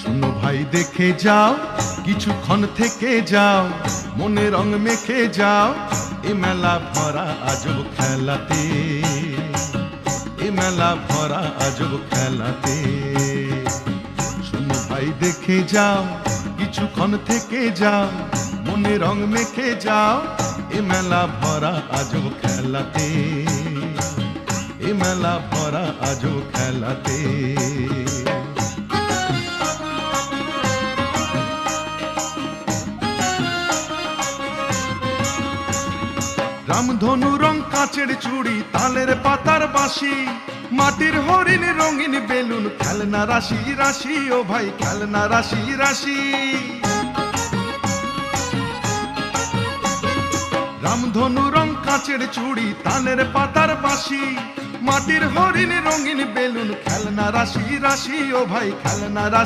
শোনো ভাই দেখে যাও, কিছুক্ষণ থেকে যাও, মনে রং মেখে যাও, এ মেলা ভরা আজব খেলাতে, এ মেলা ভরা আজব খেলাতে। শোনো ভাই দেখে যাও, কিছুক্ষণ থেকে যাও, মনে রং মেখে যাও, এ মেলা ভরা আজব খেলাতে, এ মেলা ভরা আজব খেলাতে। রামধনু রং কাঁচের চুড়ি, তালের পাতার বাঁশি, মাটির হরিণ রঙিন বেলুন, খেলনা রাশি রাশি, ও ভাই খেলনা রাশি রাশি। রামধনু রং কাঁচের চুড়ি, তালের পাতার বাঁশি, মাটির হরিণ রঙিন বেলুন, খেলনা রাশি রাশি, ও ভাই খেলনা রাশি।